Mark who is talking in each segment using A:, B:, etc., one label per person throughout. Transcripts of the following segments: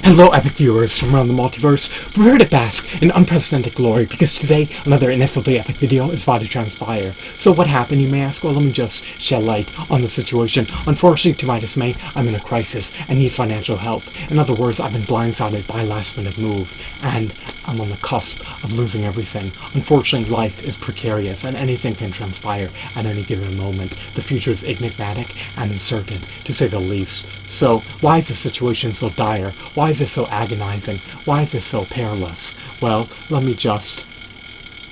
A: Hello, epic viewers from around the multiverse. We're here to bask in unprecedented glory because today another ineffably epic video is about to transpire. So what happened, you may ask? Well, let me just shed light on the situation. Unfortunately, to my dismay, I'm in a crisis and need financial help. In other words, I've been blindsided by a last-minute move, and I'm on the cusp of losing everything. Unfortunately, life is precarious and anything can transpire at any given moment. The future is enigmatic and uncertain, to say the least. So, why is the situation so dire? Why is this so agonizing? Why is this so perilous? Well, let me just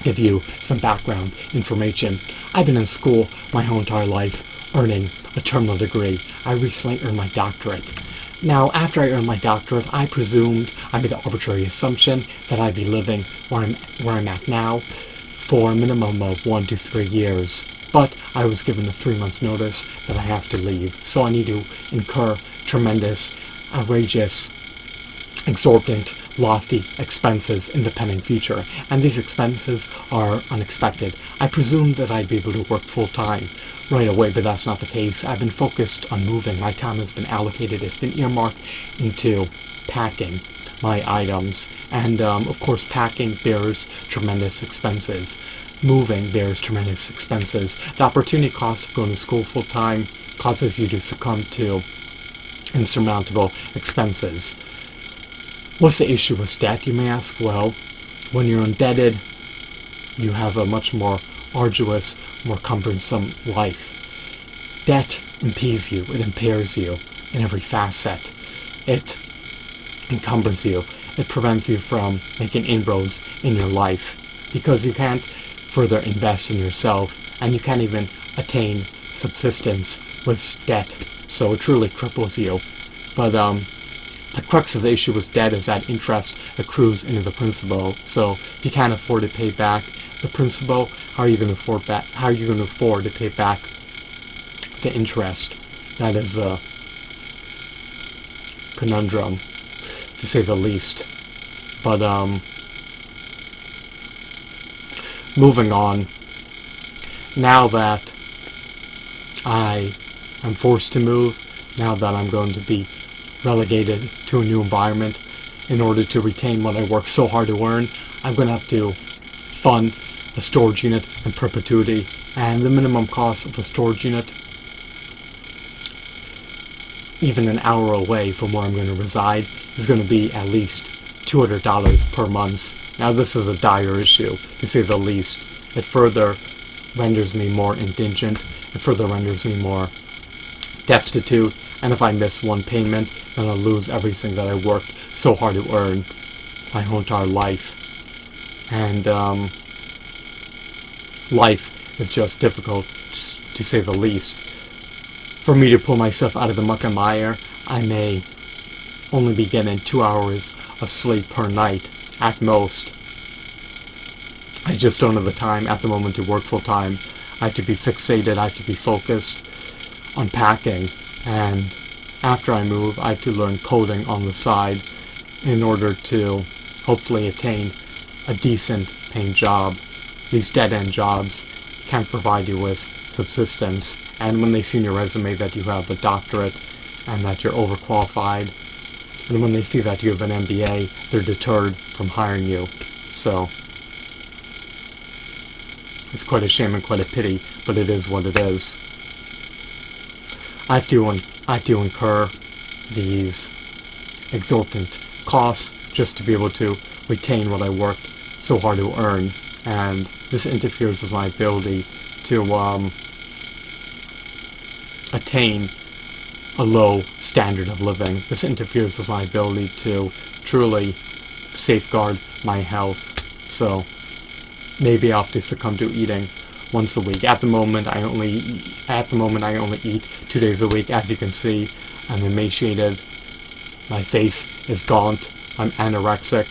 A: give you some background information. I've been in school my whole entire life, earning a terminal degree. I recently earned my doctorate. Now, after I earned my doctorate, I presumed, I made the arbitrary assumption that I'd be living where I'm at now for a minimum of 1 to 3 years. But I was given a 3 months notice that I have to leave, so I need to incur tremendous, outrageous, exorbitant, lofty expenses in the pending future, and these expenses are unexpected. I presumed that I'd be able to work full-time right away, but that's not the case. I've been focused on moving. My time has been allocated, it's been earmarked into packing my items, and of course packing bears tremendous expenses. Moving bears tremendous expenses. The opportunity cost of going to school full-time causes you to succumb to insurmountable expenses. What's the issue with debt, you may ask? Well, when you're indebted, you have a much more arduous, more cumbersome life. Debt impedes you, it impairs you in every facet. It encumbers you. It prevents you from making inroads in your life because you can't further invest in yourself, and you can't even attain subsistence with debt, so it truly cripples you. But the crux of the issue with debt is that interest accrues into the principal. So if you can't afford to pay back the principal, how are you going to afford to pay back the interest? That is a conundrum, to say the least. But moving on, now that I am forced to move, now that I'm going to be relegated to a new environment in order to retain what I work so hard to earn, I'm going to have to fund a storage unit in perpetuity, and the minimum cost of a storage unit, even an hour away from where I'm going to reside, is going to be at least $200 per month. Now this is a dire issue, to say the least. It further renders me more indigent, it further renders me more destitute, and if I miss one payment, then I'll lose everything that I worked so hard to earn my whole entire life. And life is just difficult, to say the least. For me to pull myself out of the muck and mire, I may only be getting 2 hours of sleep per night, at most. I just don't have the time at the moment to work full time. I have to be fixated, I have to be focused on packing, and after I move I have to learn coding on the side in order to hopefully attain a decent paying job. These dead-end jobs can't provide you with subsistence, and when they see in your resume that you have a doctorate and that you're overqualified, and when they see that you have an MBA, they're deterred from hiring you. So it's quite a shame and quite a pity, but it is what it is. I have to incur these exorbitant costs just to be able to retain what I worked so hard to earn, and this interferes with my ability to attain a low standard of living. This interferes with my ability to truly safeguard my health. So maybe I'll have to succumb to eating once a week. At the moment I only eat 2 days a week. As you can see, I'm emaciated, my face is gaunt, I'm anorexic,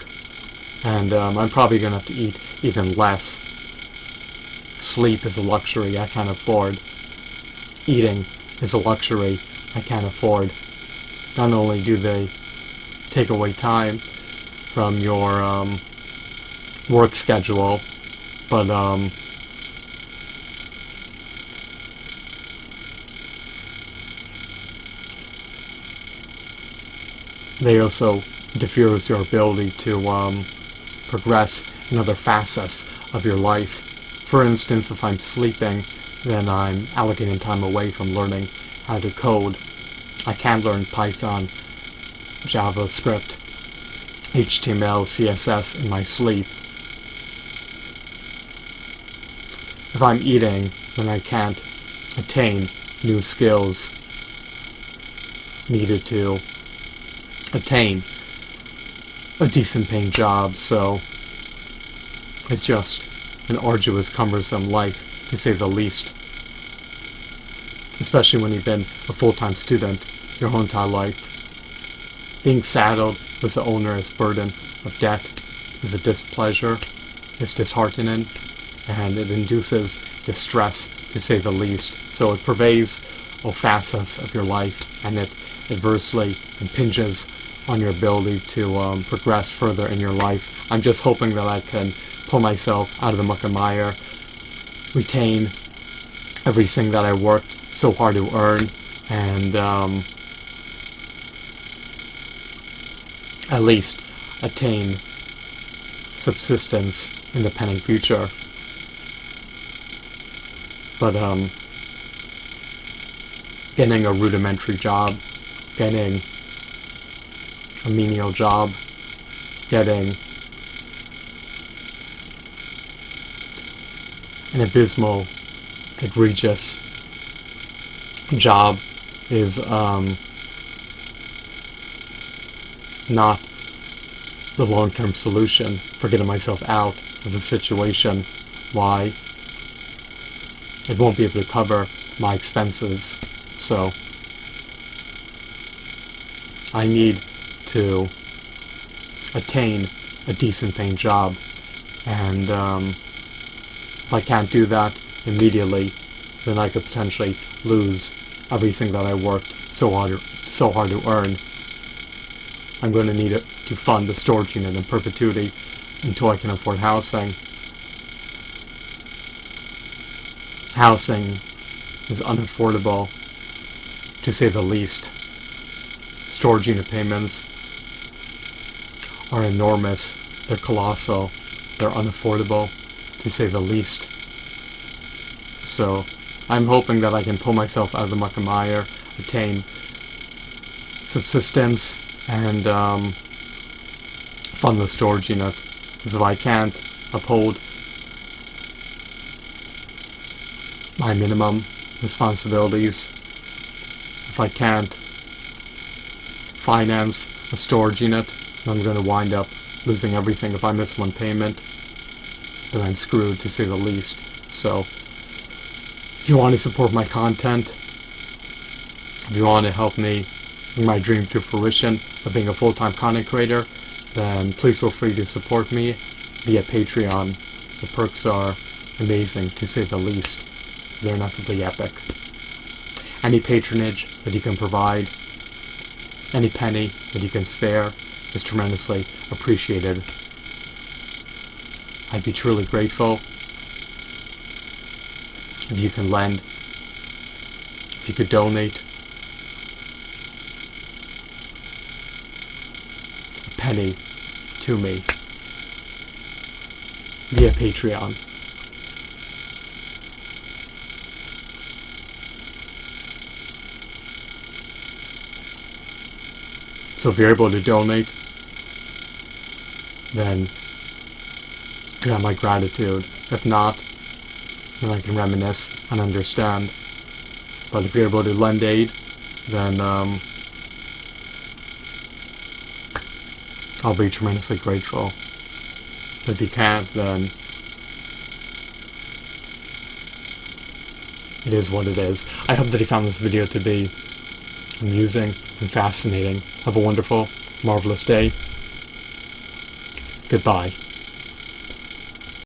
A: and I'm probably gonna have to eat even less. Sleep is a luxury I can't afford. Eating is a luxury I can't afford. Not only do they take away time from your work schedule, but they also interferes your ability to progress in other facets of your life. For instance, if I'm sleeping, then I'm allocating time away from learning how to code. I can learn Python, JavaScript, HTML, CSS in my sleep. If I'm eating, then I can't attain new skills needed to attain a decent paying job, so it's just an arduous, cumbersome life, to say the least. Especially when you've been a full-time student your whole entire life. Being saddled with the onerous burden of debt is a displeasure, it's disheartening, and it induces distress, to say the least. So it pervades all facets of your life, and it adversely impinges on your ability to progress further in your life. I'm just hoping that I can pull myself out of the muck and mire, retain everything that I worked so hard to earn, and at least attain subsistence in the pending future. But getting a rudimentary job, getting a menial job, getting an abysmal, egregious job is not the long-term solution for getting myself out of the situation. Why? It won't be able to cover my expenses, so I need to attain a decent paying job, and if I can't do that immediately, then I could potentially lose everything that I worked so hard to earn. I'm going to need it to fund the storage unit in perpetuity until I can afford housing. Housing is unaffordable, to say the least. Storage unit payments are enormous, they're colossal, they're unaffordable, to say the least. So I'm hoping that I can pull myself out of the muck and mire, attain subsistence, and fund the storage unit. Because if I can't uphold my minimum responsibilities, if I can't finance a storage unit, then I'm going to wind up losing everything. If I miss one payment, then I'm screwed, to say the least. So if you want to support my content, if you want to help me bring my dream to fruition of being a full-time content creator, then please feel free to support me via Patreon. The perks are amazing, to say the least. They're ineffably epic. Any patronage that you can provide, any penny that you can spare, is tremendously appreciated. I'd be truly grateful if you can lend, if you could donate a penny to me via Patreon. So if you're able to donate, then you have my gratitude. If not, then I can reminisce and understand. But if you're able to lend aid, then I'll be tremendously grateful. If you can't, then it is what it is. I hope that you found this video to be amusing and fascinating. Have a wonderful, marvelous day. Goodbye.